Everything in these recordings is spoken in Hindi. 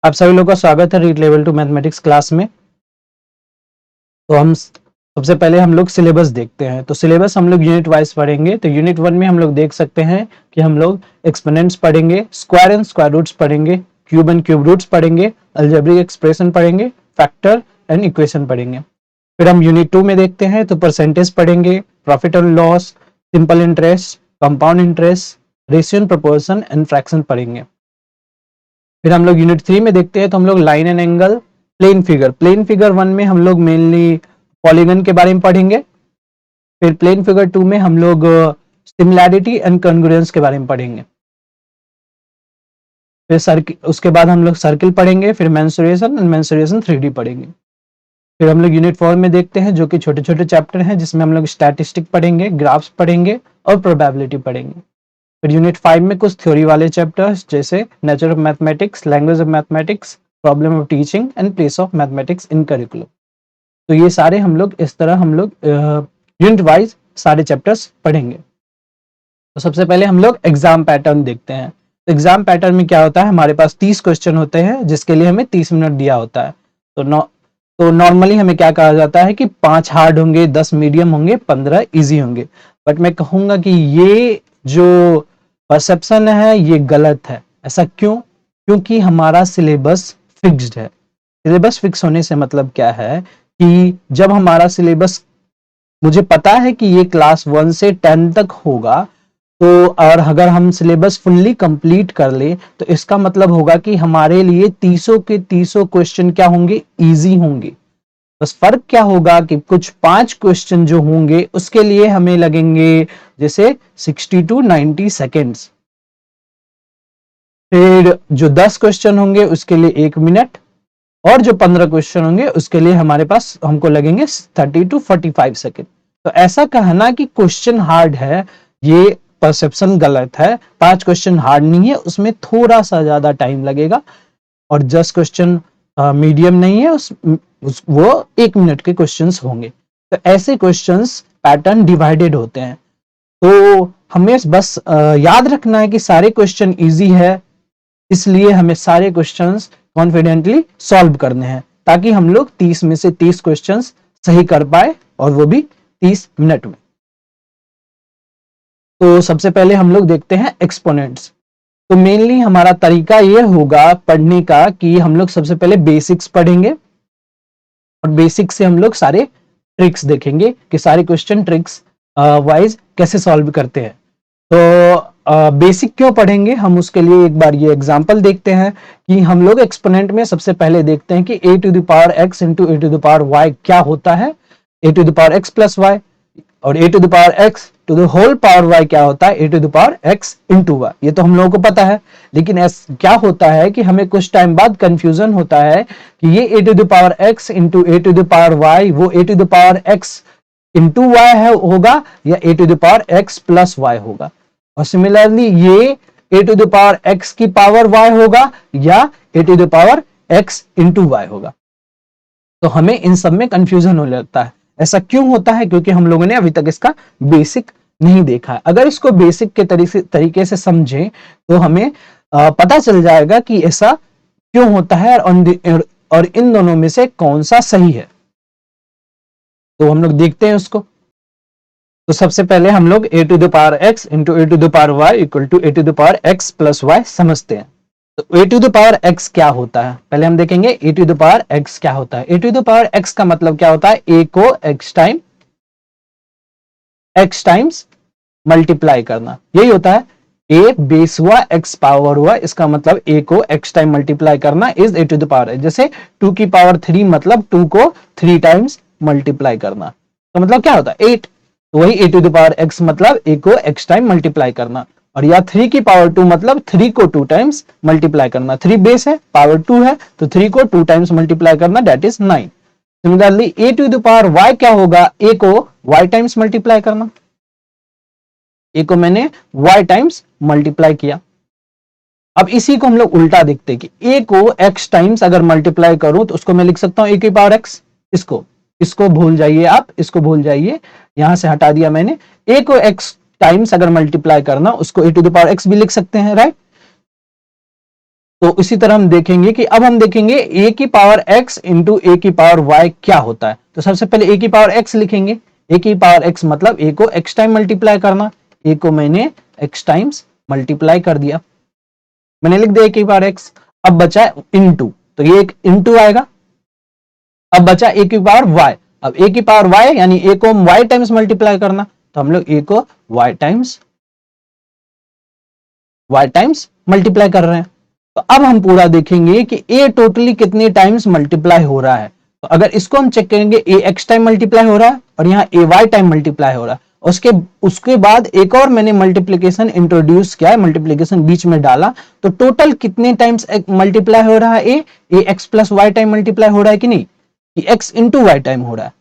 आप सभी लोगों का स्वागत है रीड लेवल 2 मैथमेटिक्स क्लास में। तो हम सबसे पहले हम लोग सिलेबस देखते हैं। तो सिलेबस हम लोग यूनिट वाइज पढ़ेंगे। तो यूनिट 1 में हम लोग देख सकते हैं कि हम लोग एक्सपोनेंट्स पढ़ेंगे, स्क्वायर एंड स्क्वायर रूट्स पढ़ेंगे, क्यूब एंड क्यूब रूट्स पढ़ेंगे, अलजेब्रिक एक्सप्रेशन पढ़ेंगे, फैक्टर एंड इक्वेशन पढ़ेंगे। फिर हम यूनिट 2 में देखते हैं तो परसेंटेज पढ़ेंगे, प्रॉफिट और loss, simple interest, compound interest, ratio and proportion and fraction पढ़ेंगे। फिर हम लोग यूनिट 3 में देखते हैं तो हम लोग line and angle, plane figure 1 में हम लोग मेनली पॉलीगन के बारे में पढ़ेंगे। फिर प्लेन फिगर 2 में हम लोग सिमिलैरिटी एंड कॉन्ग्रुएंस के बारे में पढ़ेंगे। फिर उसके बाद हम लोग सर्किल पढ़ेंगे, फिर मेंसुरेशन एंड मेंसुरेशन 3D पढ़ेंगे। फिर हम लोग यूनिट 4 में देखते हैं जो कि छोटे छोटे चैप्टर हैं, जिसमें हम लोग स्टैटिस्टिक पढ़ेंगे, ग्राफ्स पढ़ेंगे और प्रोबेबिलिटी पढ़ेंगे। फिर यूनिट 5 में कुछ थ्योरी वाले चैप्टर्स जैसे nature of mathematics, language of mathematics, problem of teaching and place of mathematics in curriculum. तो ये सारे हम लोग इस तरह हम लोग यूनिट वाइज सारे चैप्टर्स पढ़ेंगे। तो सबसे पहले हम लोग एग्जाम पैटर्न देखते हैं। तो एग्जाम पैटर्न में क्या होता है, हमारे पास 30 क्वेश्चन होते हैं जिसके लिए हमें 30 मिनट दिया होता है। तो नॉर्मली हमें क्या कहा जाता है कि 5 हार्ड होंगे, 10 मीडियम होंगे, 15 इजी होंगे। बट मैं कहूंगा कि ये जो परसेप्शन है ये गलत है। ऐसा क्यों? क्योंकि हमारा सिलेबस फिक्स्ड है। सिलेबस फिक्स होने से मतलब क्या है कि जब हमारा सिलेबस, मुझे पता है कि ये क्लास 1 से 10 तक होगा, तो और अगर हम सिलेबस फुल्ली कंप्लीट कर ले तो इसका मतलब होगा कि हमारे लिए 30 के 30 क्वेश्चन क्या होंगे, इजी होंगे। बस फर्क क्या होगा कि कुछ 5 क्वेश्चन जो होंगे उसके लिए हमें लगेंगे जैसे 60 to 90 सेकेंड्स। फिर जो 10 क्वेश्चन होंगे उसके लिए 1 मिनट, और जो 15 क्वेश्चन होंगे उसके लिए हमारे पास हमको लगेंगे 30 to 45 सेकेंड। तो ऐसा कहना कि क्वेश्चन हार्ड है, ये परसेप्शन गलत है। 5 क्वेश्चन हार्ड नहीं है, उसमें थोड़ा सा ज्यादा टाइम लगेगा। और 10 क्वेश्चन मीडियम नहीं है, वो 1 मिनट के क्वेश्चंस होंगे। तो ऐसे क्वेश्चंस पैटर्न डिवाइडेड होते हैं। तो हमें बस याद रखना है कि सारे क्वेश्चन इजी है, इसलिए हमें सारे क्वेश्चंस कॉन्फिडेंटली सॉल्व करने हैं ताकि हम लोग 30 में से 30 क्वेश्चंस सही कर पाए, और वो भी 30 मिनट में। तो सबसे पहले हम लोग देखते हैं एक्सपोनेंट्स। तो मेनली हमारा तरीका ये होगा पढ़ने का कि हम लोग सबसे पहले बेसिक्स पढ़ेंगे, और बेसिक से हम लोग सारे ट्रिक्स देखेंगे कि सारे क्वेश्चन ट्रिक्स वाइज कैसे सॉल्व करते हैं। तो बेसिक क्यों पढ़ेंगे हम, उसके लिए एक बार ये एग्जांपल देखते हैं कि हम लोग एक्सपोनेंट में सबसे पहले देखते हैं कि a to the power x into a to the power y क्या होता है। a to the power x plus y और a to the power x to the whole power y क्या होता है, a to the power x into y। ये तो हम लोगों को पता है, लेकिन क्या होता है कि हमें कुछ टाइम बाद कंफ्यूजन होता है कि ये a to the power x into a to the power y वो a to the power x into y है होगा, या a to the power x plus y होगा। और सिमिलरली ये a to the power x की पावर y होगा या a to the power x into y होगा। तो हमें इन सब में कंफ्यूजन हो जाता है। ऐसा क्यों होता है? क्योंकि हम लोगों ने अभी तक इसका बेसिक नहीं देखा है। अगर इसको बेसिक के तरीके से समझें तो हमें पता चल जाएगा कि ऐसा क्यों होता है और इन दोनों में से कौन सा सही है। तो हम लोग देखते हैं उसको। तो सबसे पहले हम लोग a to the power x into a to the power y equal to a to the power x plus y समझते हैं। तो a to the power x क्या होता है, पहले हम देखेंगे a to the power x क्या होता है। a to the power x का मतलब क्या होता है, a को x टाइम्स मल्टीप्लाई करना, यही होता है। a बेस हुआ x पावर हुआ, इसका मतलब a को x टाइम मल्टीप्लाई करना is a to the power. जैसे 2 की पावर 3 मतलब 2 को 3 टाइम्स मल्टीप्लाई करना, तो मतलब क्या होता है 8। तो वही a to the power x मतलब a को x टाइम मल्टीप्लाई करना, और या 3 की पावर 2 मतलब 3 को 2 टाइम्स मल्टीप्लाई करना। 3 बेस है, पावर 2 है, तो 3 को 2 टाइम्स मल्टीप्लाई करना, that is 9। Similarly a to the power y क्या होगा, a को y टाइम्स मल्टीप्लाई करना। a को मैंने y टाइम्स मल्टीप्लाई किया। अब इसी को हम लोग उल्टा देखते हैं कि a को x टाइम्स अगर मल्टीप्लाई करूं तो उसको मैं लिख सकता हूं a की पावर x। इसको भूल जाइए, आप इसको भूल जाइए, यहां से हटा दिया मैंने। a को x टाइम्स अगर मल्टीप्लाई करना उसको a to the power x भी लिख सकते हैं, राइट। तो इसी तरह हम देखेंगे कि अब हम देखेंगे a की पावर x इंटू a की पावर y क्या होता है। तो सबसे पहले a की पावर x लिखेंगे। a की पावर x मतलब a को x टाइम मल्टीप्लाई करना, a को मैंने x टाइम्स मल्टीप्लाई कर दिया, मैंने लिख दिया a की पावर x। अब बचा इंटू, तो ये एक इंटू आएगा। अब बचा a की पावर y, अब a की पावर y यानी a को हम y टाइम्स मल्टीप्लाई करना, तो हम लोग a को y टाइम्स मल्टीप्लाई कर रहे हैं। तो अब हम पूरा देखेंगे कि a टोटली कितने टाइम्स मल्टीप्लाई हो रहा है। तो अगर इसको हम चेक करेंगे, a x टाइम मल्टीप्लाई हो रहा है और यहाँ a y टाइम मल्टीप्लाई हो रहा है। उसके बाद एक और मैंने मल्टीप्लीकेशन इंट्रोड्यूस किया है, मल्टीप्लीकेशन बीच में डाला, तो टोटल कितने टाइम्स मल्टीप्लाई हो रहा है, a x plus y time multiply हो रहा है कि नहीं, कि x इंटू वाई टाइम हो रहा है,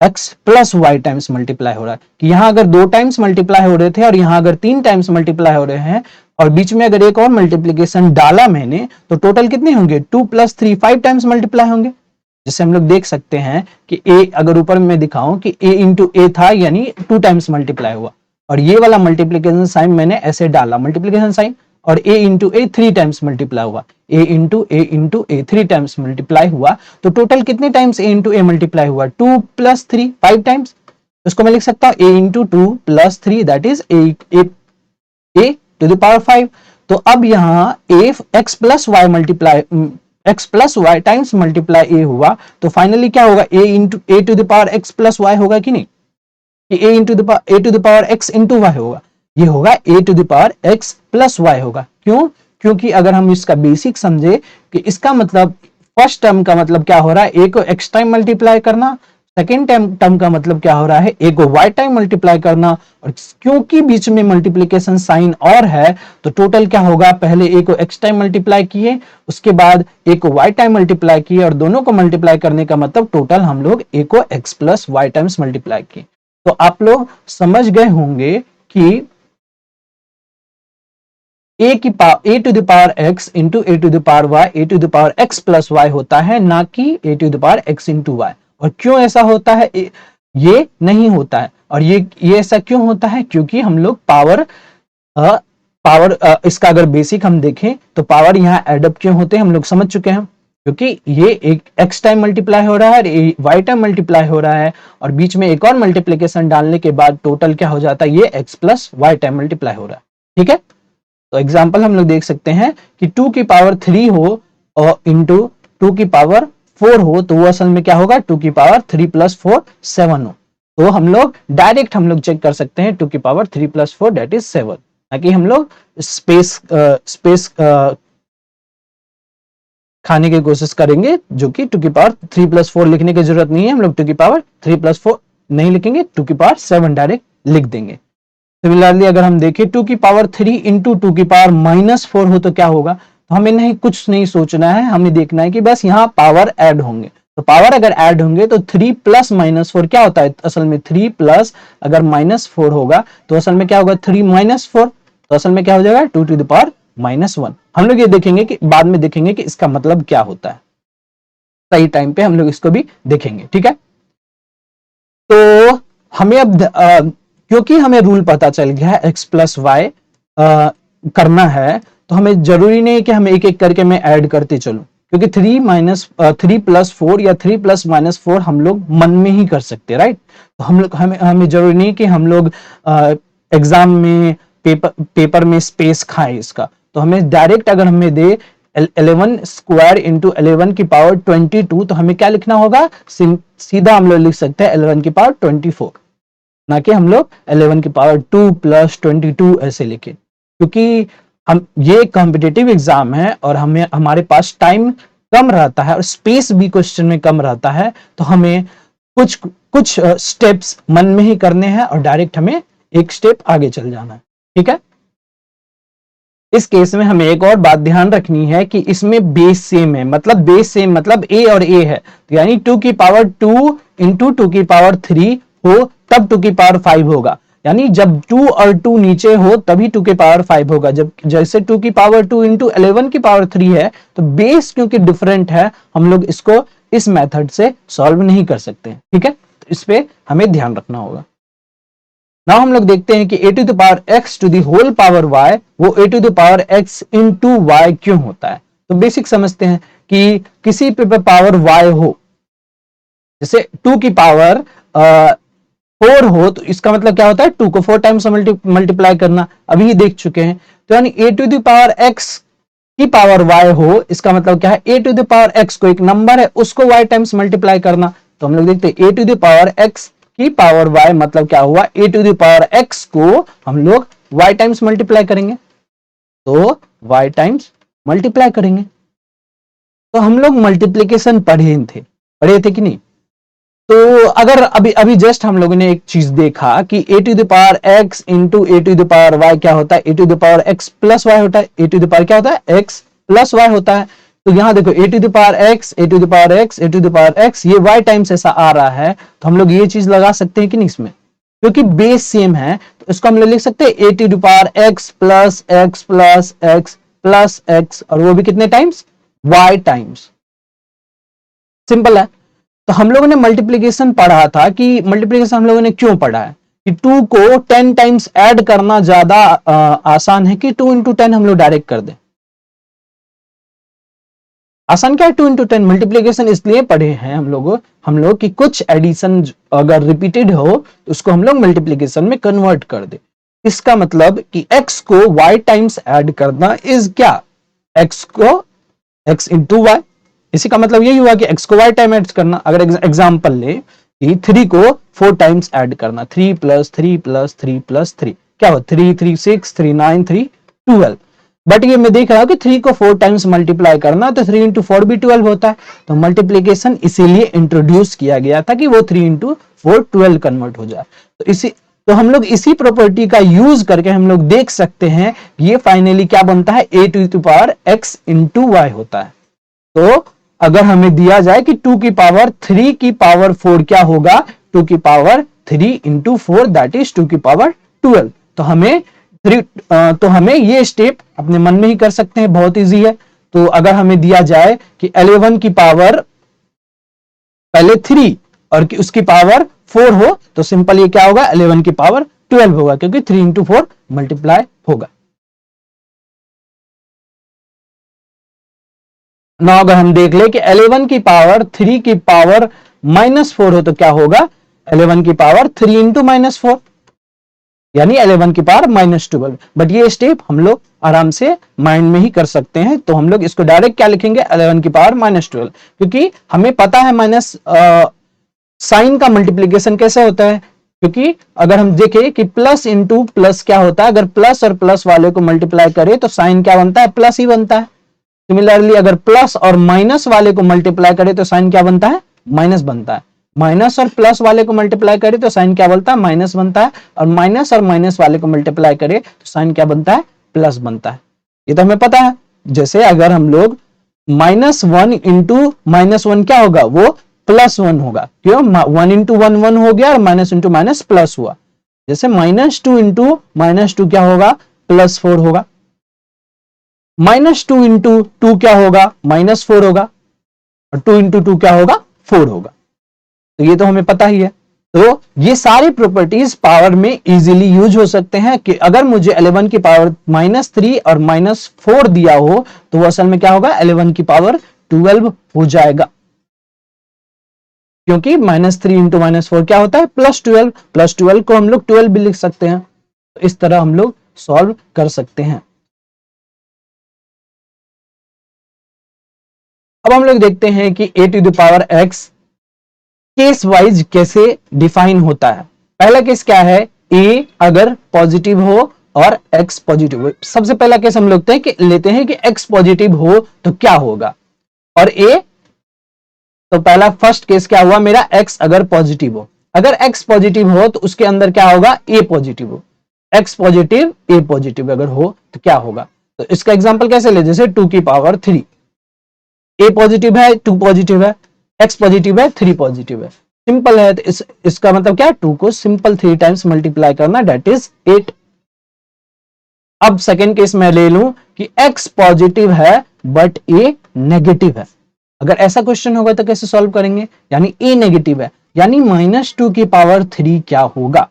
x plus y times multiply हो रहा है। कि यहां अगर 2 टाइम्स मल्टीप्लाई हो रहे थे और यहां अगर 3 टाइम्स मल्टीप्लाई हो रहे हैं और बीच में अगर एक और मल्टीप्लीकेशन डाला मैंने, तो टोटल कितने होंगे, 2 प्लस 3 5 टाइम्स मल्टीप्लाई होंगे। जिससे हम लोग देख सकते हैं कि a अगर ऊपर में दिखाऊं कि a इंटू ए था यानी 2 टाइम्स मल्टीप्लाई हुआ, और ये वाला मल्टीप्लीकेशन साइन मैंने ऐसे डाला, मल्टीप्लीकेशन साइन, और a into A 3 times multiply हुआ, a into A 3 times multiply हुआ, तो टोटल कितने times a into A multiply हुआ, 2 प्लस 3 5 टाइम्स। उसको मैं लिख सकता हूं a into 2 plus 3 that is a to the power 5। तो अब यहाँ a x plus y multiply x plus y times multiply a हुआ, तो फाइनली क्या होगा, a into a to the power x plus y होगा कि नहीं, कि a to the power x into y होगा, ये होगा a to the power x plus y होगा। क्यों, क्योंकि अगर हम इसका बेसिक समझे कि इसका मतलब फर्स्ट टर्म का मतलब क्या हो रहा है, a को x टाइम मल्टीप्लाई करना, सेकेंड टर्म का मतलब क्या हो रहा है, a को y टाइम मल्टीप्लाई करना, और क्योंकि बीच में मल्टीप्लीकेशन साइन और है तो टोटल क्या होगा, पहले a को x टाइम मल्टीप्लाई किए, उसके बाद a को y टाइम मल्टीप्लाई किए, और दोनों को मल्टीप्लाई करने का मतलब टोटल हम लोग a को x plus y times multiply किए। तो आप लोग समझ गए होंगे कि a to the power x into a to the power y a to the power x plus y होता है, ना कि a to the power x into y। और क्यों ऐसा होता है, ये नहीं होता है, और ये ऐसा क्यों होता है, क्योंकि हम लोग पावर इसका अगर बेसिक हम देखें तो पावर यहाँ एडअप क्यों होते हैं हम लोग समझ चुके हैं, क्योंकि ये एक x टाइम मल्टीप्लाई हो रहा है और y टाइम मल्टीप्लाई हो रहा है, और बीच में एक और मल्टीप्लीकेशन डालने के बाद टोटल क्या हो जाता है, ये x plus y time multiply हो रहा है। ठीक है, तो एग्जाम्पल हम लोग देख सकते हैं कि 2 की पावर 3 हो और इंटू 2 की पावर 4 हो, तो वो असल में क्या होगा, 2 की पावर 3 प्लस 4 7 हो। तो हम लोग डायरेक्ट हम लोग चेक कर सकते हैं 2 की पावर 3 प्लस 4 दैट इज 7, ताकि हम लोग स्पेस खाने की कोशिश करेंगे, जो कि 2 की पावर 3 प्लस 4 लिखने की जरूरत नहीं है, हम लोग 2 की पावर 3 प्लस 4 नहीं लिखेंगे, 2 की पावर 7 डायरेक्ट लिख देंगे। सिमिलरली अगर हम देखें 2 की पावर 3 इंटू 2 की पावर माइनस 4 हो तो क्या होगा, तो हमें नहीं कुछ नहीं सोचना है, हमें देखना है कि बस यहाँ पावर ऐड होंगे। तो पावर अगर ऐड होंगे तो 3 प्लस माइनस 4 क्या होता है, असल में 3 प्लस अगर माइनस 4 होगा तो असल में क्या होगा, 3 माइनस 4, तो असल में क्या हो जाएगा, 2 टू द पावर माइनस 1। हम लोग ये देखेंगे कि बाद में देखेंगे कि इसका मतलब क्या होता है, सही टाइम पे हम लोग इसको भी देखेंगे। ठीक है, तो हमें अब क्योंकि हमें रूल पता चल गया है x प्लस वाई करना है, तो हमें जरूरी नहीं कि हम एक एक करके मैं ऐड करते चलूं, क्योंकि 3 प्लस 4 या 3 प्लस माइनस 4 हम लोग मन में ही कर सकते, राइट। तो हम लोग हमें जरूरी नहीं कि हम लोग एग्जाम में पेपर में स्पेस खाएं इसका, तो हमें डायरेक्ट अगर हमें दे 11 स्क्वायर इंटू 11 की पावर 22, तो हमें क्या लिखना होगा, सीधा हम लोग लिख सकते हैं 11 की पावर 24, ना कि हम लोग 11 की पावर 2 प्लस 22 ऐसे लिखे, क्योंकि हम ये कॉम्पिटिटिव एग्जाम है और हमें हमारे पास टाइम कम रहता है और स्पेस भी क्वेश्चन में कम रहता है, तो हमें कुछ स्टेप्स मन में ही करने हैं और डायरेक्ट हमें एक स्टेप आगे चल जाना है। ठीक है, इस केस में हमें एक और बात ध्यान रखनी है कि इसमें बेस सेम है, मतलब बेस सेम मतलब a और a है, तो यानी 2 की पावर 2 इंटू 2 की पावर 3 हो तब 2 की पावर 5 होगा, यानी जब 2 और 2 नीचे हो तभी 2 की पावर 5 होगा। जब जैसे 2 की पावर 2 इंटू 11 की पावर 3 है, तो बेस क्योंकि डिफरेंट है हम लोग इसको इस मेथड से सॉल्व नहीं कर सकते। ठीक है, तो इस पे हमें ध्यान रखना होगा। नाउ हम लोग देखते हैं कि a to the power x to the whole power y वो a to the power x into y क्यों होता है। तो बेसिक समझते हैं कि किसी पे पावर y हो, जैसे 2 की पावर 4 हो, तो इसका मतलब क्या होता है 2 को 4 टाइम्स मल्टीप्लाई करना, अभी ही देख चुके हैं। तो यानी a to the power x की पावर y हो, इसका मतलब क्या है a to the power x को एक नंबर है उसको y टाइम्स मल्टीप्लाई करना। तो हम लोग देखते हैं a to the power x की पावर y मतलब क्या हुआ, a to the power x को हम लोग y टाइम्स मल्टीप्लाई करेंगे, तो y टाइम्स मल्टीप्लाई करेंगे। तो हम लोग मल्टीप्लीकेशन पढ़े थे कि नहीं? तो अगर अभी अभी जस्ट हम लोगों ने एक चीज देखा कि a to the power x into a to the power y क्या होता है, a to the power x plus y होता है, a टू द पावर क्या होता है x प्लस y होता है। तो यहां देखो a to the power x, a to the power x, a to the power x, ये y टाइम्स ऐसा आ रहा है, तो हम लोग ये चीज लगा सकते हैं कि नहीं इसमें, क्योंकि बेस सेम है तो इसको हम लोग लिख सकते हैं a to the power x plus x plus x plus x, और वो भी कितने टाइम्स, y टाइम्स। सिंपल है। तो हम लोगों ने मल्टीप्लीकेशन पढ़ा था कि मल्टीप्लीकेशन हम लोगों ने क्यों पढ़ा है कि 2 को 10 टाइम्स ऐड करना ज्यादा आसान है कि 2 इंटू 10 हम लोग डायरेक्ट कर दें। आसान क्या है 2 इंटू 10, मल्टीप्लीकेशन इसलिए पढ़े हैं हम लोग कि कुछ एडिशन अगर रिपीटेड हो तो उसको हम लोग मल्टीप्लीकेशन में कन्वर्ट कर दे। इसका मतलब कि x को y टाइम्स ऐड करना इज क्या, x को x इंटू वाई, इसी का मतलब यही हुआ कि x को y टाइम ऐड करना। अगर एग्जांपल ले कि 3 को 4 टाइम्स ऐड करना, 3 प्लस 3 प्लस 3 प्लस 3 क्या हो, 3 3 6 3 9 3 12। बट ये मैं देख रहा हूं कि 3 को 4 टाइम्स मल्टीप्लाई करना, तो 3 इंटू 4 भी 12 होता है। तो मल्टीप्लीकेशन इसीलिए इंट्रोड्यूस किया गया था कि वो 3 इंटू 4 12 कन्वर्ट हो जाए। तो हम लोग इसी प्रॉपर्टी का यूज करके हम लोग देख सकते हैं ये फाइनली क्या बनता है, a to the power x into y होता है। तो अगर हमें दिया जाए कि 2 की पावर 3 की पावर 4 क्या होगा, 2 की पावर 3 इंटू 4 दैट इज 2 की पावर 12। तो हमें ये स्टेप अपने मन में ही कर सकते हैं, बहुत इजी है। तो अगर हमें दिया जाए कि 11 की पावर पहले 3 और कि उसकी पावर 4 हो, तो सिंपल ये क्या होगा, 11 की पावर 12 होगा, क्योंकि 3 इंटू 4 मल्टीप्लाई होगा। ना अगर हम देख ले कि 11 की पावर 3 की पावर -4 हो तो क्या होगा, 11 की पावर 3 इंटू -4 यानी 11 की पावर -12। बट ये स्टेप हम लोग आराम से माइंड में ही कर सकते हैं। तो हम लोग इसको डायरेक्ट क्या लिखेंगे, 11 की पावर -12, क्योंकि हमें पता है माइनस साइन का मल्टीप्लीकेशन कैसे होता है। क्योंकि अगर हम देखें कि प्लस इंटू प्लस क्या होता है, अगर प्लस और प्लस वाले को मल्टीप्लाई करें तो साइन क्या बनता है, प्लस ही बनता है। सिमिलरली अगर प्लस और माइनस वाले को मल्टीप्लाई करें तो साइन क्या बनता है, माइनस बनता है। माइनस और प्लस वाले को मल्टीप्लाई करें तो साइन क्या बनता है, माइनस बनता है। और माइनस वाले को मल्टीप्लाई करें तो साइन क्या बनता है, प्लस बनता है। ये तो हमें पता है। जैसे अगर हम लोग -1 इंटू -1 क्या होगा, वो +1 होगा। क्यों, 1 इंटू 1 1 हो गया और माइनस इंटू माइनस प्लस हुआ। जैसे -2 इंटू -2 क्या होगा, +4 होगा। -2 इंटू 2 क्या होगा, -4 होगा। और 2 इंटू 2 क्या होगा, 4 होगा। तो ये तो हमें पता ही है। तो ये सारी प्रॉपर्टीज पावर में इजीली यूज हो सकते हैं कि अगर मुझे 11 की पावर -3 और -4 दिया हो तो वो असल में क्या होगा, 11 की पावर 12 हो जाएगा। क्योंकि -3 इंटू -4 क्या होता है, +12। +12 को हम लोग 12 भी लिख सकते हैं। तो इस तरह हम लोग सॉल्व कर सकते हैं। अब हम लोग देखते हैं कि a to the power x case wise कैसे डिफाइन होता है। पहला केस क्या है, a अगर पॉजिटिव हो और x पॉजिटिव हो। सबसे पहला केस हम लोग लेते हैं कि x पॉजिटिव हो तो क्या होगा, और a, तो पहला फर्स्ट केस क्या हुआ मेरा, x अगर पॉजिटिव हो। अगर x पॉजिटिव हो तो उसके अंदर क्या होगा, a पॉजिटिव हो। x पॉजिटिव a पॉजिटिव अगर हो तो क्या होगा। तो इसका एग्जांपल कैसे ले, जैसे 2 की पावर 3, a पॉजिटिव है 2 पॉजिटिव है, x पॉजिटिव है 3 पॉजिटिव है। सिंपल है। तो इसका मतलब क्या है, 2 को सिंपल 3 टाइम्स मल्टीप्लाई करना, डेट इज 8। अब सेकेंड केस मैं ले लूं कि x पॉजिटिव है बट a नेगेटिव है। अगर ऐसा क्वेश्चन होगा तो कैसे सॉल्व करेंगे, यानी a नेगेटिव है, यानी -2 की पावर 3 क्या होगा,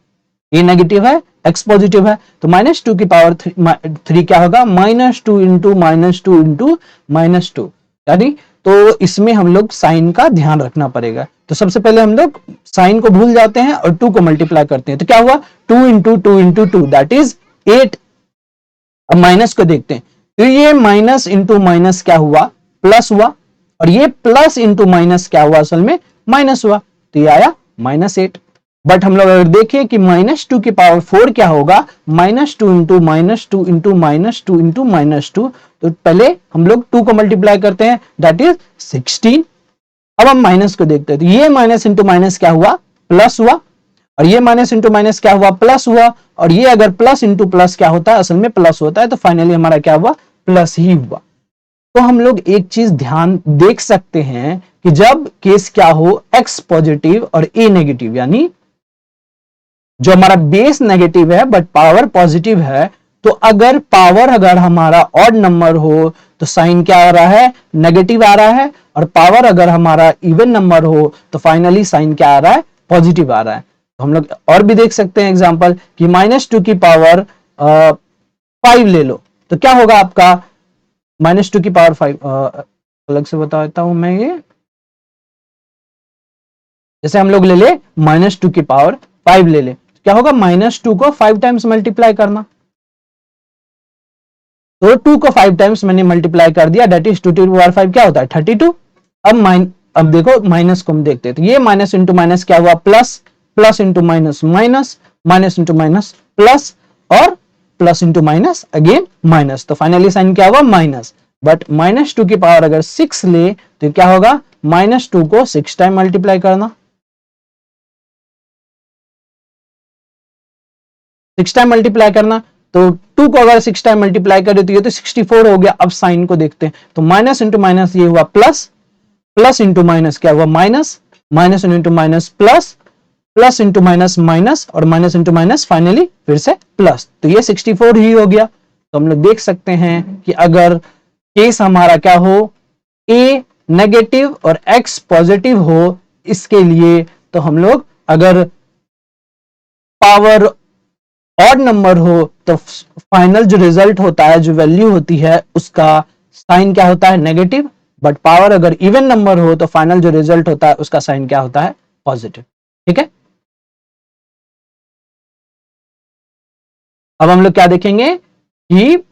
a नेगेटिव है x पॉजिटिव है, तो -2 की पावर 3 क्या होगा, -2 इंटू -2 इंटू -2, यानी तो इसमें हम लोग साइन का ध्यान रखना पड़ेगा। तो सबसे पहले हम लोग साइन को भूल जाते हैं और 2 को मल्टीप्लाई करते हैं, तो क्या हुआ 2 इंटू 2 इंटू 2 दैट इज 8। अब माइनस को देखते हैं, तो ये माइनस इंटू माइनस क्या हुआ, प्लस हुआ, और ये प्लस इंटू माइनस क्या हुआ, असल में माइनस हुआ, तो ये आया -8। बट हम लोग अगर देखें कि -2 की पावर 4 क्या होगा, -2 इंटू -2 इंटू -2 इंटू -2, तो पहले हम लोग 2 को मल्टीप्लाई करते हैं दैट इज 16। अब हम माइनस को देखते हैं, तो ये माइनस इंटू माइनस क्या हुआ, प्लस हुआ, और ये माइनस इंटू माइनस क्या हुआ, प्लस हुआ, और ये अगर प्लस इंटू प्लस क्या होता है, असल में प्लस होता है, तो फाइनली हमारा क्या हुआ, प्लस ही हुआ। तो हम लोग एक चीज ध्यान देख सकते हैं कि जब केस क्या हो, x पॉजिटिव और a नेगेटिव, यानी जो हमारा बेस नेगेटिव है बट पावर पॉजिटिव है, तो अगर पावर अगर हमारा ऑड नंबर हो तो साइन क्या आ रहा है, नेगेटिव आ रहा है, और पावर अगर हमारा इवन नंबर हो तो फाइनली साइन क्या आ रहा है, पॉजिटिव आ रहा है। तो हम लोग और भी देख सकते हैं एग्जांपल कि -2 की पावर 5 ले लो, तो क्या होगा आपका, -2 की पावर 5, अलग से बता देता हूं मैं, ये जैसे हम लोग ले ले -2 की पावर 5 ले ले, क्या होगा, -2 को 5 टाइम्स मल्टीप्लाई करना, तो 2 को 5 टाइम्स मैंने मल्टीप्लाई कर दिया, दैट इज 2 टू पावर 5 क्या होता है, 32। अब देखो माइनस को हम देखते हैं, तो ये माइनस इंटू माइनस क्या हुआ, plus, plus into minus minus, minus into minus plus, और plus into minus again minus, तो फाइनली साइन क्या हुआ, माइनस। बट -2 की पावर अगर 6 ले तो क्या होगा, -2 को 6 टाइम मल्टीप्लाई करना, 6 टाइम मल्टीप्लाई करना, तो 2 को अगर 6 टाइम मल्टीप्लाई करें तो ये तो 64 हो गया। अब साइन को देखते हैं, तो माइनस इंटू माइनस ये हुआ प्लस, प्लस इंटू माइनस क्या हुआ, minus, minus into minus plus, plus into minus minus, और माइनस इंटू माइनस फाइनली फिर से प्लस, तो ये 64 ही हो गया। तो हम लोग देख सकते हैं कि अगर केस हमारा क्या हो, ए नेगेटिव और एक्स पॉजिटिव हो, इसके लिए तो हम लोग अगर पावर ऑड नंबर हो तो फाइनल जो रिजल्ट होता है, जो वैल्यू होती है, उसका साइन क्या होता है, नेगेटिव। बट पावर अगर इवन नंबर हो तो फाइनल जो रिजल्ट होता है उसका साइन क्या होता है, पॉजिटिव। ठीक है, अब हम लोग क्या देखेंगे कि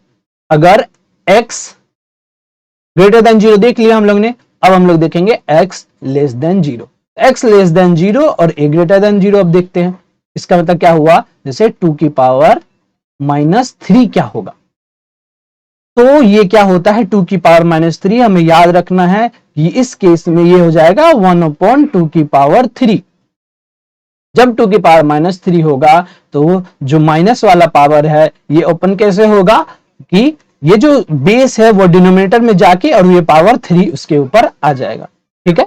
अगर x ग्रेटर देन 0 देख लिया हम लोग ने, अब हम लोग देखेंगे x less than 0, x less than 0 और a ग्रेटर देन 0। अब देखते हैं इसका मतलब क्या हुआ, जैसे 2 की पावर -3 क्या होगा, तो ये क्या होता है 2 की पावर -3, हमें याद रखना है कि इस केस में ये हो जाएगा 1/2 की पावर 3। जब 2 की पावर -3 होगा तो जो माइनस वाला पावर है ये ओपन कैसे होगा, कि ये जो बेस है वो डिनोमिनेटर में जाके और ये पावर 3 उसके ऊपर आ जाएगा। ठीक है,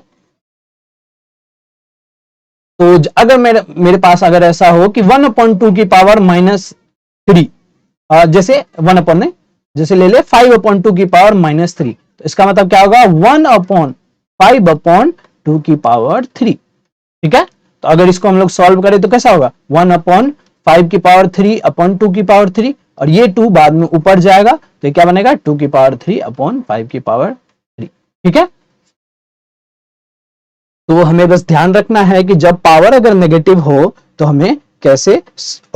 तो अगर मेरे पास अगर ऐसा हो कि 1/2 की पावर -3, जैसे 1 नहीं, जैसे ले ले 5/2 की पावर -3, तो इसका मतलब क्या होगा 1/5/2 की पावर 3। ठीक है, तो अगर इसको हम लोग सॉल्व करें तो कैसा होगा, 1/5 की पावर 3/2 की पावर 3, और ये 2 बाद में ऊपर जाएगा तो क्या बनेगा 2 की पावर 3/5 की पावर 3। ठीक है, तो हमें बस ध्यान रखना है कि जब पावर अगर नेगेटिव हो तो हमें कैसे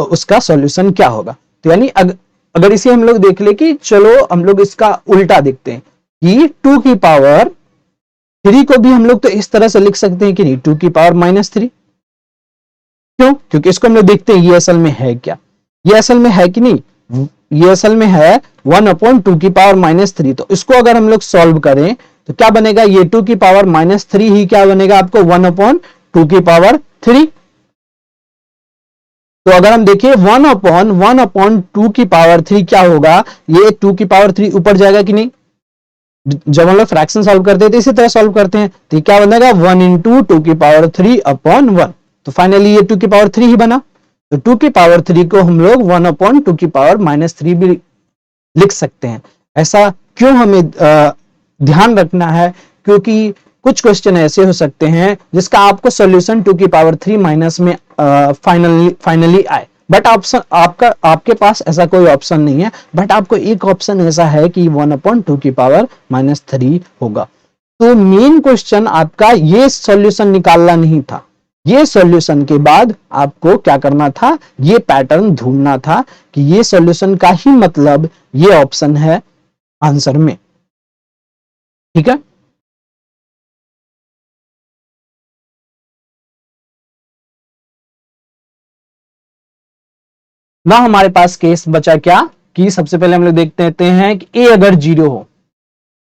उसका सॉल्यूशन क्या होगा। तो यानी अगर इसे हम लोग देख ले कि चलो हम लोग इसका उल्टा देखते हैं कि 2 की पावर 3 को भी हम लोग तो इस तरह से लिख सकते हैं कि नहीं 2 की पावर -3, क्यों, क्योंकि इसको हम लोग देखते हैं ये असल में है क्या, ये असल में है कि नहीं, ये असल में है 1/2 की पावर -3। तो इसको अगर हम लोग सॉल्व करें तो क्या बनेगा, ये 2 की पावर -3 ही क्या बनेगा आपको 1/2 की पावर 3। तो अगर हम देखिए 1/2 की पावर 3 क्या होगा, ये 2 की पावर 3 ऊपर जाएगा कि नहीं, जब हम लोग फ्रैक्शन सॉल्व करते हैं तो इसी तरह सॉल्व करते हैं, तो क्या बनेगा 1 इंटू 2 की पावर 3/1, तो फाइनली ये 2 की पावर 3 ही बना। तो 2 की पावर 3 को हम लोग 1/2 की पावर -3 भी लिख सकते हैं। ऐसा क्यों हमें ध्यान रखना है, क्योंकि कुछ क्वेश्चन ऐसे हो सकते हैं जिसका आपको सॉल्यूशन 2 की पावर 3 माइनस में फाइनली आए, बट ऑप्शन आपका, आपके पास ऐसा कोई ऑप्शन नहीं है, बट आपको एक ऑप्शन ऐसा है कि 1/2 की पावर -3 होगा। तो मेन क्वेश्चन आपका ये सॉल्यूशन निकालना नहीं था, ये सॉल्यूशन के बाद आपको क्या करना था, ये पैटर्न ढूंढना था कि ये सॉल्यूशन का ही मतलब ये ऑप्शन है आंसर में। ठीक है, ना हमारे पास केस बचा क्या कि सबसे पहले हम लोग देखते हैं कि ए अगर जीरो हो,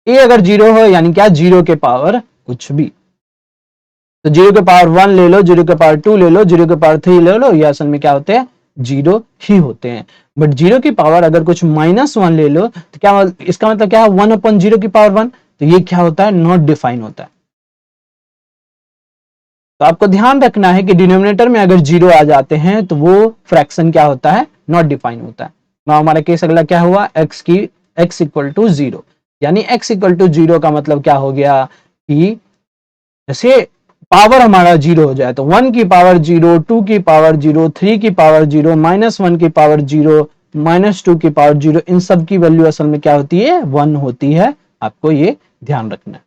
ए अगर जीरो हो यानी क्या, जीरो के पावर कुछ भी, तो जीरो के पावर 1 ले लो, जीरो के पावर 2 ले लो, जीरो के पावर 3 ले लो, ये असल में क्या होते हैं, जीरो ही होते हैं। बट जीरो की पावर अगर कुछ -1 ले लो तो क्या, इसका मतलब क्या है, 1/0 की पावर 1, तो ये क्या होता है, नॉट डिफाइन होता है। तो आपको ध्यान रखना है कि डिनोमिनेटर में अगर जीरो आ जाते हैं तो वो फ्रैक्शन क्या होता है, नॉट डिफाइन होता है। ना हमारा केस अगला क्या हुआ, x इक्वल टू 0, यानी x इक्वल टू 0 का मतलब क्या हो गया कि जैसे पावर हमारा जीरो हो जाए तो 1 की पावर 0, 2 की पावर 0, 3 की पावर 0, -1 की पावर 0, -2 की पावर 0, इन सब की वैल्यू असल में क्या होती है, 1 होती है। आपको ये ध्यान रखना है।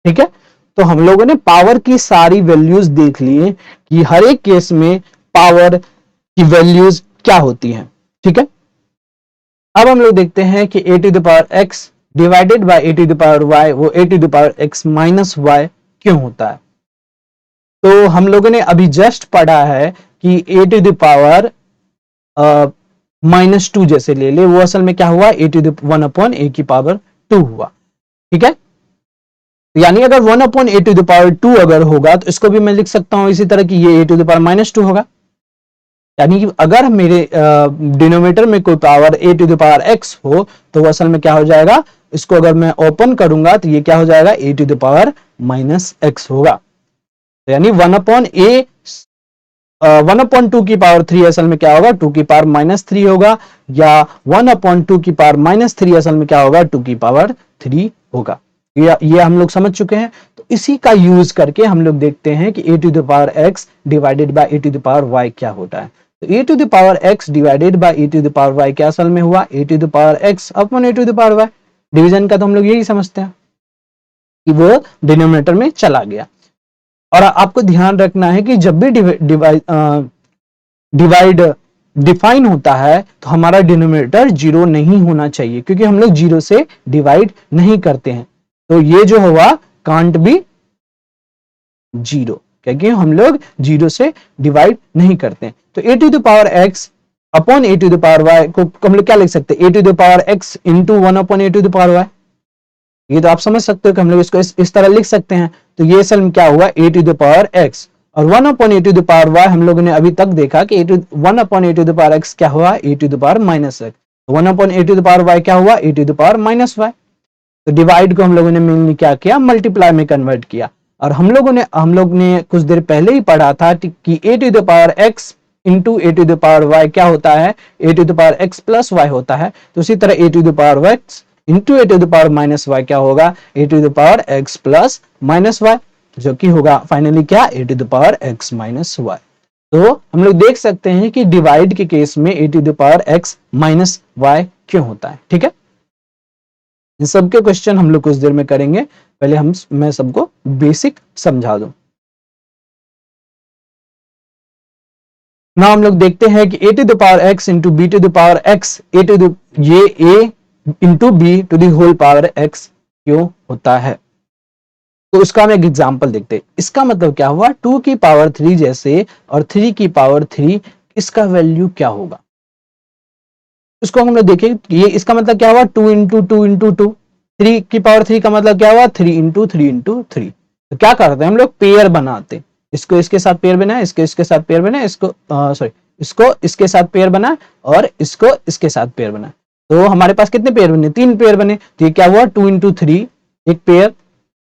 ठीक है, तो हम लोगों ने पावर की सारी वैल्यूज देख लिए कि हर एक केस में पावर की वैल्यूज क्या होती हैं। ठीक है, अब हम लोग देखते हैं कि a to the power x divided by a to the power y, वो a to the power x minus y क्यों होता है। तो हम लोगों ने अभी जस्ट पढ़ा है कि a टू द पावर -2 जैसे ले ले, वो असल में क्या हुआ, a टू द 1/a की पावर 2 हुआ। ठीक है, यानी अगर 1/a टू द पावर 2 अगर होगा तो इसको भी मैं लिख सकता हूं इसी तरह की, ये a टू द पावर -2 होगा। यानी कि अगर मेरे डिनोमिनेटर में कोई power a to the power x हो तो वो असल में क्या हो जाएगा, इसको अगर मैं ओपन करूंगा तो ये क्या हो जाएगा, a to the power -x होगा। तो यानी 1/2 की पावर 3 असल में क्या होगा, 2 की पावर -3 होगा, या 1/2 की पावर -3 असल में क्या होगा, 2 की पावर 3 होगा। ये हम लोग समझ चुके हैं। तो इसी का यूज करके हम लोग देखते हैं कि a to the power x divided by a to the power y क्या होता है। तो a to the power x divided by a to the power y क्या असल में हुआ, a to the power x upon a to the power y। Division का तो हम लोग यही समझते हैं कि वो डिनोमिनेटर में चला गया। और आपको ध्यान रखना है कि जब भी डिवाइड डिफाइन होता है तो हमारा डिनोमिनेटर जीरो नहीं होना चाहिए, क्योंकि हम लोग जीरो से डिवाइड नहीं करते हैं। तो ये जो हुआ कांट बी जीरो, क्योंकि हम लोग जीरो से डिवाइड नहीं करते हैं। तो a to the power x upon a to the power y को हम लोग क्या लिख सकते हैं, a to the power x into 1/a to the power y। ये तो आप समझ सकते हो कि हम लोग इसको इस तरह लिख सकते हैं। तो ये असल में क्या हुआ, a to the power x, और 1/a to the power y हम लोगों ने अभी तक देखा कि 1/a to the power x क्या हुआ, a to the power -x। 1/a to the power y क्या हुआ, a to the power -y। तो डिवाइड को हम लोगों ने मेनली क्या किया, मल्टीप्लाई में कन्वर्ट किया। और हम लोग ने कुछ देर पहले ही पढ़ा था कि a to the power x into a to the power y क्या होता है, a to the power x plus y होता है। तो उसी तरह a to the power x into a to the power -y क्या होगा, a to the power x plus -y, जो कि होगा फाइनली क्या, a to the power x minus y। तो हम लोग देख सकते हैं कि डिवाइड के केस में a to the power x minus y क्यों होता है। ठीक है, इन सबके क्वेश्चन हम लोग कुछ देर में करेंगे, पहले मैं सबको बेसिक समझा दूं। ना हम लोग देखते हैं कि a to the power x into b to the power x, ये a into b to the whole power x क्यों होता है। तो उसका हम एक एग्जांपल देखते हैं। इसका मतलब क्या हुआ, 2 की पावर 3 जैसे और 3 की पावर 3, इसका वैल्यू क्या होगा। इसको हम लोग देखें, ये इसका मतलब क्या हुआ, 2 इंटू 2 इंटू 2, 3 की पावर 3 का मतलब क्या हुआ, 3 इंटू 3 इंटू 3। तो क्या करते हैं हम लोग, पेयर बनाते, इसको इसके साथ पेयर बना, इसको इसके साथ पेयर बना, इसको इसके साथ पेयर बना, और इसको इसके साथ पेयर बना। तो हमारे पास कितने पेयर बने, 3 पेयर बने। तो ये क्या हुआ, 2 इंटू 3 एक पेयर,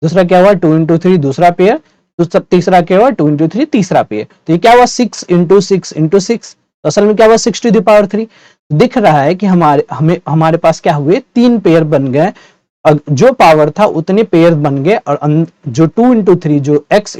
दूसरा क्या हुआ 2 इंटू 3 दूसरा पेयर, तो तीसरा क्या हुआ 2 इंटू 3 तीसरा पेयर। तो ये क्या हुआ 6 इंटू 6 इंटू 6, तो असल में क्या हुआ 6 टू द पावर 3। दिख रहा है कि हमारे पास क्या हुए, 3 पेयर बन गए, जो पावर था उतने पेयर बन गए, और जो 2 इंटू 3 जो x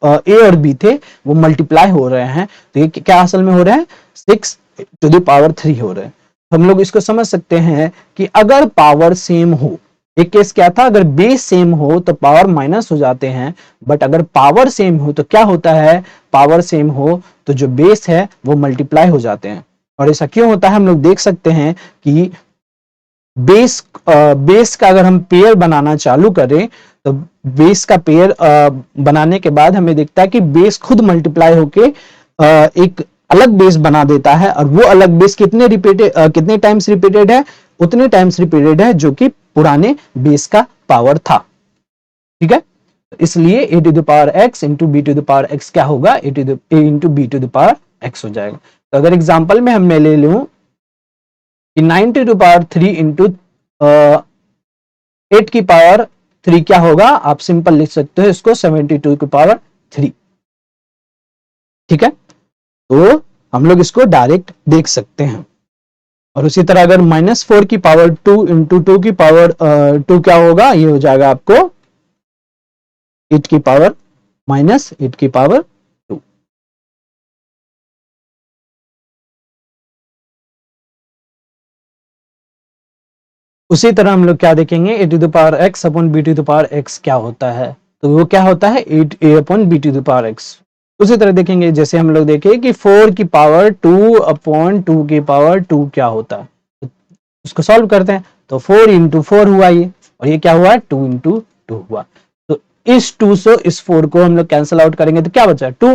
ए और बी थे वो मल्टीप्लाई हो रहे हैं, तो ये क्या असल में हो रहा है 6 टू द पावर 3 हो रहे हैं। हम लोग इसको समझ सकते हैं कि अगर पावर सेम हो, एक केस क्या था, अगर बेस सेम हो तो पावर माइनस हो जाते हैं, बट अगर पावर सेम हो तो क्या होता है, पावर सेम हो तो जो बेस है वो मल्टीप्लाई हो जाते हैं। और ऐसा क्यों होता है, हम लोग देख सकते हैं कि बेस का अगर हम पेयर बनाना चालू करें तो बेस का पेयर बनाने के बाद हमें दिखता है कि बेस खुद मल्टीप्लाई होके एक अलग बेस बना देता है, और वो अलग बेस कितने टाइम्स रिपीटेड है, उतने टाइम्स रिपीटेड है जो कि पुराने बेस का पावर था। ठीक है, इसलिए a to the power x into b to the power x क्या होगा, a into b to the power x हो जाएगा। तो अगर एग्जाम्पल में मैं ले लूं कि 90 टू पावर 3 इंटू 8 की पावर 3 क्या होगा, आप सिंपल लिख सकते हो इसको 72 की पावर 3। ठीक है, तो हम लोग इसको डायरेक्ट देख सकते हैं। और उसी तरह अगर -4 की पावर 2 इंटू 2 की पावर 2 क्या होगा, ये हो जाएगा आपको 8 की पावर -8 की पावर 2। उसी तरह हम लोग क्या देखेंगे, a to the power x upon b to the power x क्या होता है, तो वो क्या होता है 8a upon b to the power x। उसी तरह देखेंगे जैसे हम लोग देखें कि 4 की पावर 2 अपॉन 2 की पावर 2 क्या होता है, तो उसको सॉल्व करते हैं, तो 4 इंटू 4 हुआ ये, और ये क्या हुआ 2 इंटू 2 हुआ। तो इस 2 से इस 4 को हम लोग कैंसिल आउट करेंगे तो क्या बचा 2,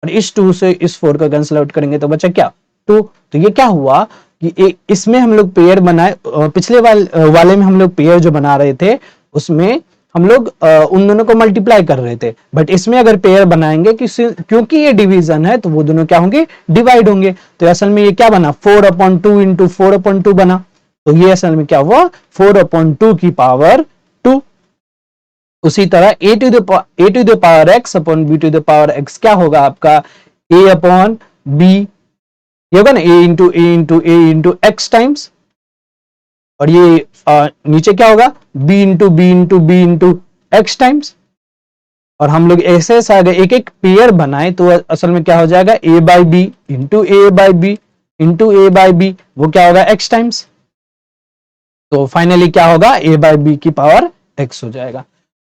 और इस 2 से इस 4 को कैंसिल आउट करेंगे तो बचा क्या 2। तो ये क्या हुआ कि इसमें हम लोग पेयर बनाए, पिछले वाले में हम लोग पेयर जो बना रहे थे उसमें हम लोग उन दोनों को मल्टीप्लाई कर रहे थे, बट इसमें अगर पेयर बनाएंगे क्योंकि ये डिवीजन है तो वो दोनों क्या होंगे, डिवाइड होंगे। तो असल में ये क्या बना 4/2 इंटू 4/2 बना, तो ये असल में क्या हुआ 4/2 की पावर 2। उसी तरह a to the power x upon b to the power x क्या होगा आपका a अपॉन b, ये होगा ना a इंटू x टाइम्स, और ये नीचे क्या होगा b इंटू x टाइम्स। और हम लोग ऐसे अगर एक एक पेयर बनाए तो असल में क्या हो जाएगा a by b into a by b into a by b, वो क्या होगा x टाइम्स। तो फाइनली क्या होगा a बाई बी की पावर x हो जाएगा।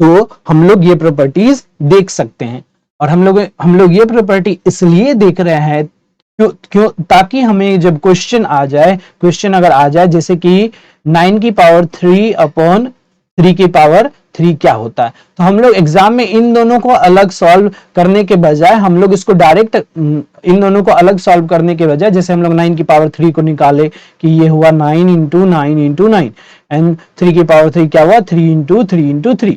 तो हम लोग ये प्रॉपर्टीज देख सकते हैं, और हम लोग ये प्रॉपर्टी इसलिए देख रहे हैं क्यों ताकि हमें जब क्वेश्चन अगर आ जाए जैसे कि 9 की पावर 3 अपॉन 3 की पावर 3 क्या होता है, तो हम लोग एग्जाम में इन दोनों को अलग सॉल्व करने के बजाय हम लोग इसको डायरेक्ट इन दोनों को अलग सॉल्व करने के बजाय, जैसे हम लोग 9 की पावर 3 को निकाले कि ये हुआ 9 इंटू 9 इंटू 9, एंड 3 की पावर 3 क्या हुआ 3 इंटू 3 इंटू 3,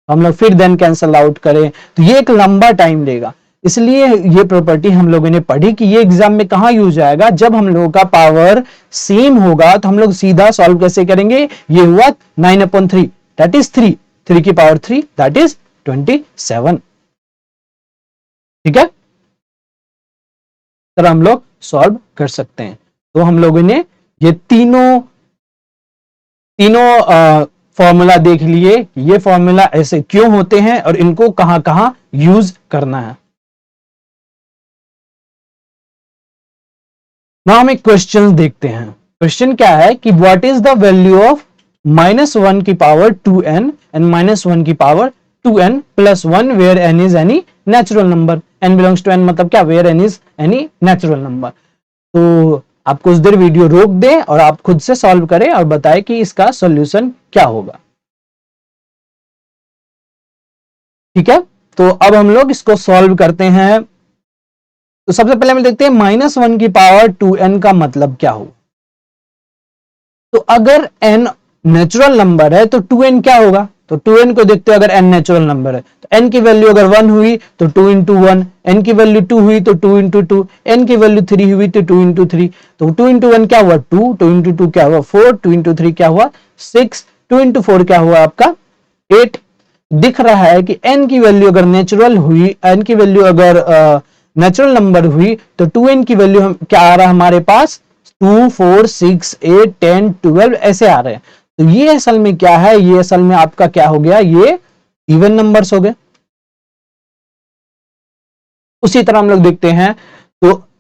हम लोग फिर देन कैंसल आउट करें तो ये एक लंबा टाइम लेगा। इसलिए ये प्रॉपर्टी हम लोगों ने पढ़ी कि ये एग्जाम में कहां यूज आएगा, जब हम लोगों का पावर सेम होगा तो हम लोग सीधा सॉल्व कैसे करेंगे, ये हुआ 9/3 दैट इज 3 की पावर 3 दैट इज 27। ठीक है, तो हम लोग सॉल्व कर सकते हैं। तो हम लोगों ने ये तीनों फॉर्मूला देख लिए, ये फॉर्मूला ऐसे क्यों होते हैं और इनको कहां कहां यूज करना है। नाउ हम एक क्वेश्चन देखते हैं। क्वेश्चन क्या है कि what is the value of -1 की पावर 2n एंड -1 की पावर 2n plus 1 where n is any natural number, n belongs to n मतलब क्या, where n is any natural number. तो आप कुछ देर वीडियो रोक दें और आप खुद से सॉल्व करें और बताएं कि इसका सॉल्यूशन क्या होगा। ठीक है, तो अब हम लोग इसको सॉल्व करते हैं। तो सबसे पहले हम देखते हैं -1 की पावर 2n का मतलब क्या हो। तो अगर n नेचुरल नंबर है तो 2n क्या होगा, तो 2n को देखते हो, अगर n नेचुरल नंबर है तो n की वैल्यू अगर 1 हुई तो 2 इंटू 1, n की वैल्यू 2 हुई तो 2 इंटू 2, n की वैल्यू 3 हुई तो 2 इंटू 3, तो 2 इंटू 1 क्या हुआ 2, 2 इंटू 2 क्या हुआ 4, 2 इंटू 3 क्या हुआ 6, 2 इंटू 4 क्या हुआ आपका 8। दिख रहा है कि n की वैल्यू अगर नेचुरल हुई, n की वैल्यू अगर नेचुरल नंबर हुई तो 2n की वैल्यू क्या आ रहा है हमारे पास 2, 4, 6, 8, 10, 12 ऐसे आ रहे हैं। तो ये असल में क्या है, ये असल में आपका क्या हो गया, ये इवन नंबर्स हो गए। उसी तरह हम लोग देखते हैं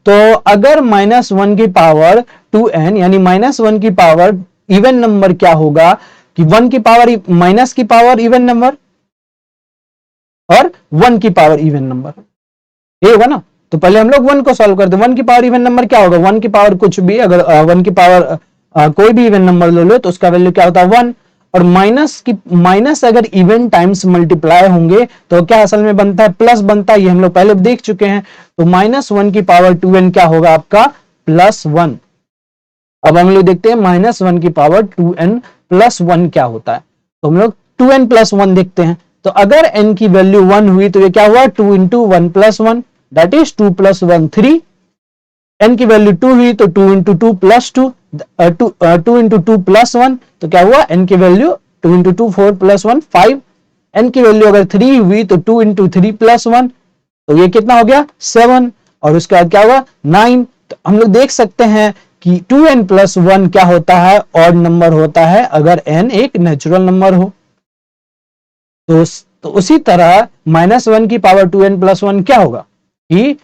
तो अगर -1 की पावर 2n यानी -1 की पावर इवन नंबर क्या होगा कि 1 की पावर माइनस की पावर इवन नंबर और 1 की पावर इवन नंबर, ये होगा ना। तो पहले हम लोग 1 को सॉल्व करते हैं। 1 की पावर इवन नंबर क्या होगा, 1 की पावर कुछ भी, अगर 1 की पावर कोई भी इवन नंबर ले लो तो उसका वैल्यू क्या होता है 1। और माइनस अगर इवन टाइम्स मल्टीप्लाई होंगे तो क्या असल में बनता है, प्लस बनता है, ये हम लोग पहले देख चुके हैं। तो -1 की पावर 2n क्या होगा आपका +1। अब हम लोग देखते हैं -1 की पावर 2n +1 क्या होता है। तो हम लोग 2n +1 देखते हैं। तो अगर n की वैल्यू 1 हुई तो ये क्या हुआ 2 इंटू 1 + 1 दैट इज 2 + 1 3। n की वैल्यू 2 हुई तो 2 इंटू 2 + 2 2 इंटू 2 + 1 तो क्या हुआ n की वैल्यू 2 इंटू 2 4 + 1 5। n की वैल्यू अगर 3 हुई तो 2 इंटू 3 + 1 तो ये कितना हो गया 7। और उसके बाद क्या हुआ 9। तो हम लोग देख सकते हैं कि 2n + 1 क्या होता है, ऑड नंबर होता है अगर n एक नेचुरल नंबर हो। तो उसी तरह -1 की पावर 2n + 1 क्या होगा कि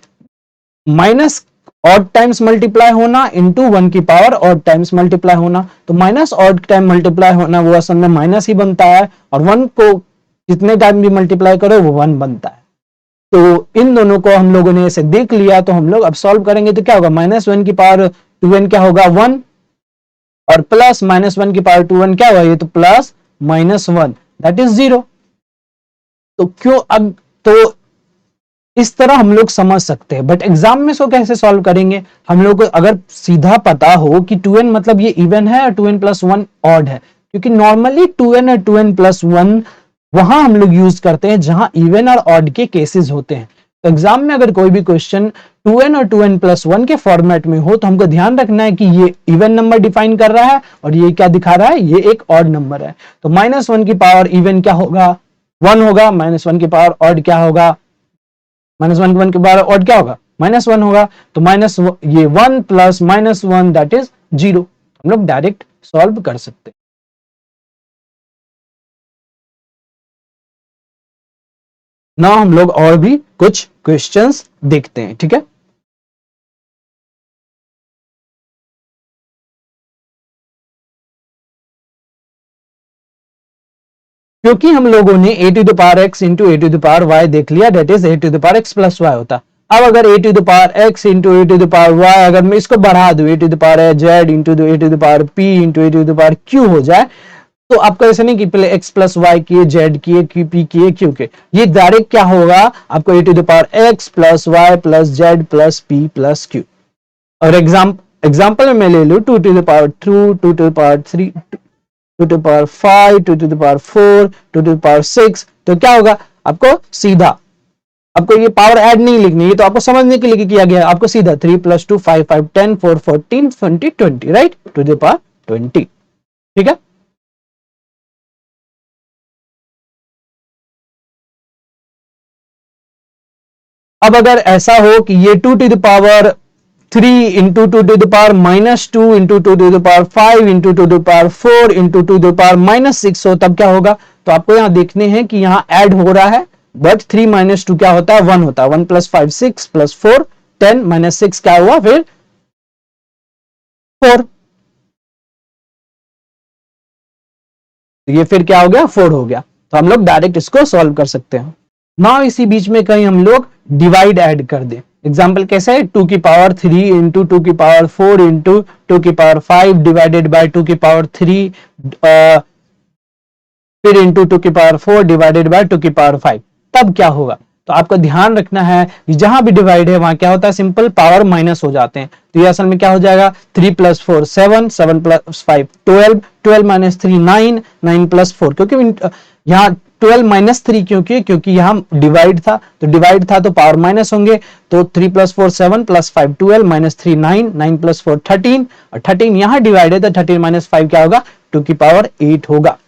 माइनस ऑड टाइम्स मल्टीप्लाई होना इंटू 1 की पावर ऑड टाइम्स मल्टीप्लाई होना। तो माइनस ऑड टाइम मल्टीप्लाई होना वो असल में माइनस ही बनता है, और 1 को जितने टाइम भी मल्टीप्लाई करो वो 1 बनता है। तो इन दोनों को हम लोगों ने ऐसे देख लिया। तो हम लोग अब सॉल्व करेंगे तो क्या होगा, -1 की पावर 2n क्या होगा 1, और प्लस -1 की पावर 2n क्या हुआ, ये तो प्लस -1 दैट इज 0। तो क्यों अब तो इस तरह हम लोग समझ सकते हैं, बट एग्जाम में इसको कैसे सॉल्व करेंगे। हम लोग को अगर सीधा पता हो कि 2n मतलब ये इवन है और 2n + 1 ऑड है, क्योंकि नॉर्मली 2n और 2n + 1 वहां हम लोग यूज करते हैं जहां इवन और ऑड के केसेस होते हैं। तो एग्जाम में अगर कोई भी क्वेश्चन 2n और 2n + 1 के फॉर्मेट में हो तो हमको ध्यान रखना है कि ये इवन नंबर डिफाइन कर रहा है और ये क्या दिखा रहा है, ये एक ऑड नंबर है। तो -1 की पावर इवन क्या होगा 1 होगा, -1 की पावर ऑड क्या होगा, -1 के बाद ऑड क्या होगा -1 होगा। तो माइनस ये 1 प्लस -1 दैट इज 0। हम लोग डायरेक्ट सॉल्व कर सकते हैं। ना हम लोग और भी कुछ क्वेश्चंस देखते हैं, ठीक है। क्योंकि हम लोगों ने a⁴x इंटू a⁴y देख लिया, दैट इज a⁴x + y होता। अब अगर a⁴x इंटू a⁴y अगर मैं इसको बढ़ा दूं a⁻z into a⁻p into a⁻q हो जाए, तो आपको ऐसे नहीं कि पहले x + y किए, z किए, p किए, q के, ये डायरेक्ट क्या होगा आपको a⁴x + y + z + p + q। और एग्जाम्पल में मैं ले लू 2 2 2 2 5 2 4 6, तो क्या होगा आपको सीधा, आपको ये पावर ऐड नहीं लिखनी, ये तो आपको समझने के लिए किया गया है। आपको सीधा 3 + 2 5 5 10 4 14 20 20 राइट, 2⁻20, ठीक है। अब अगर ऐसा हो कि ये 2 to the power 3 into 2 to the power -2 into 2 to the power 5 into 2 to the power 4 into 2 to the power -6 हो, तब क्या होगा। तो आपको यहां देखने हैं कि यहां ऐड हो रहा है, बट 3 - 2 क्या होता है 1 होता है। 1 + 5 6 + 4 10 -6 क्या हुआ फिर 4, ये फिर क्या हो गया 4 हो गया। तो हम लोग डायरेक्ट इसको सॉल्व कर सकते हैं। ना इसी बीच में कहीं हम लोग डिवाइड ऐड कर दें। एग्जाम्पल कैसे है 2 की पावर 3 इंटू 2 की पावर 4 इंटू 2 की पावर 5 डिवाइडेड बाय 2 की पावर 3 फिर इंटू 2 की पावर 4 डिवाइडेड बाय 2 की पावर 5, तब क्या होगा। तो आपको ध्यान रखना है कि जहां भी डिवाइड है वहां क्या होता है सिंपल पावर माइनस हो जाते हैं। तो ये असल में क्या हो जाएगा 3 + 4 7 7 + 5 12 12 - 3 9 9 + 4, क्योंकि यहाँ 12 - 3 क्योंकि यहाँ डिवाइड था, तो डिवाइड था तो पावर माइनस होंगे। तो 3 + 4 7 + 5 12 - 3 9 9 + 4 13, और 13 यहाँ डिवाइड है तो 13 - 5 क्या होगा 2 की पावर 8 होगा।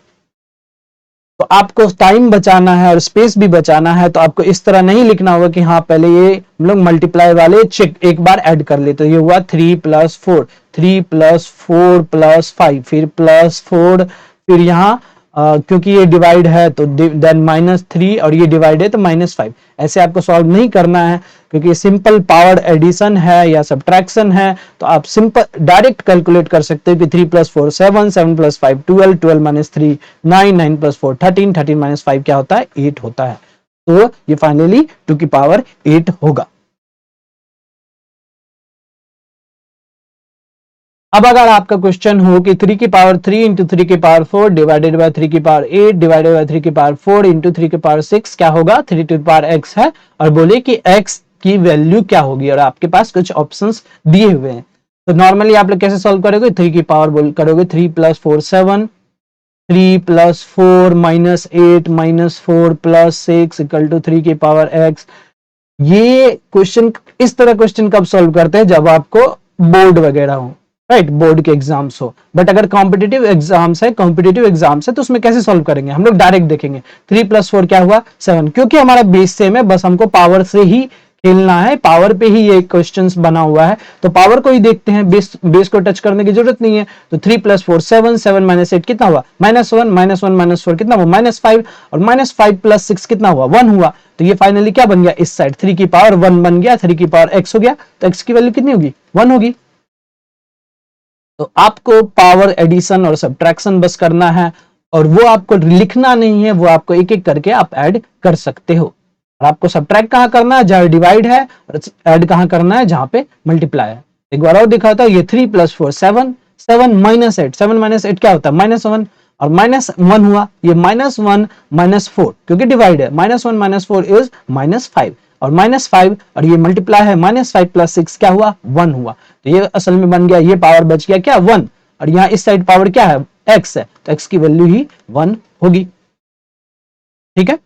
तो आपको टाइम बचाना है और स्पेस भी बचाना है, तो आपको इस तरह नहीं लिखना होगा कि हाँ पहले ये हम लोग मल्टीप्लाई वाले चेक एक बार ऐड कर ले। तो ये हुआ 3 + 4 3 + 4 + 5 फिर +4 फिर यहाँ क्योंकि ये डिवाइड है तो देन -3 और ये डिवाइड है तो -5। ऐसे आपको सॉल्व नहीं करना है क्योंकि सिंपल पावर एडिशन है या सब्ट्रैक्शन है, तो आप सिंपल डायरेक्ट कैलकुलेट कर सकते हो कि 3 + 4 7, 7 + 5 12, 12 - 3 9, 9 + 4 13, 13 - 5 क्या होता है 8 होता है। तो ये फाइनली 2 की पावर 8 होगा। अब अगर आपका क्वेश्चन हो कि 3 की पावर 3 इंटू 3 की पावर 4 डिवाइडेड बाय 3 की पावर 8 डिवाइडेड बाय 3 की पावर 4 इंटू 3 की पावर 6 क्या होगा, 3 टू पावर x है, और बोले कि x की वैल्यू क्या होगी, और आपके पास कुछ ऑप्शंस दिए हुए हैं। तो नॉर्मली आप लोग कैसे सॉल्व करोगे, 3 की पावर बोल करोगे 3 + 4 7, 3 + 4 -8 -4 + 6 = 3 की पावर x। ये क्वेश्चन, इस तरह क्वेश्चन कब सॉल्व करते हैं, जब आपको बोर्ड वगैरह हो, राइट, बोर्ड के एग्जाम्स हो। बट अगर कॉम्पिटिटिव एग्जाम्स है तो उसमें कैसे सॉल्व करेंगे, हम लोग डायरेक्ट देखेंगे। 3 + 4 क्या हुआ 7, क्योंकि हमारा बेस सेम है, बस हमको पावर से ही खेलना है, पावर पे ही ये क्वेश्चंस बना हुआ है, तो पावर को ही देखते हैं, बेस को टच करने की जरूरत नहीं है। तो 3 + 4 7, 7 - 8 कितना हुआ -1, -1 - 4 कितना हुआ -5, और -5 + 6 कितना हुआ 1 हुआ। तो ये फाइनली क्या बन गया, इस साइड 3 की पावर 1 बन गया, 3 की पावर x हो गया, तो x की वैल्यू कितनी होगी 1 होगी। तो आपको पावर एडिशन और सब्ट्रैक्शन बस करना है, और वो आपको लिखना नहीं है, वो आपको एक एक करके आप ऐड कर सकते हो। और आपको सब्ट्रैक्ट कहां करना है, जहां डिवाइड है, और ऐड कहां करना है, जहां पे मल्टीप्लाई है। एक बार और दिखाता हूं, ये 3 + 4 7, 7 - 8, 7 - 8 क्या होता है -1, और -1 हुआ, ये -1 -4 क्योंकि डिवाइड है, -1 - 4 इज -5, और -5 और ये मल्टीप्लाई है, -5 + 6 क्या हुआ 1 हुआ। तो ये असल में बन गया, ये पावर बच गया क्या 1, और यहाँ इस साइड पावर क्या है x है, तो x की वैल्यू ही 1 होगी। ठीक है।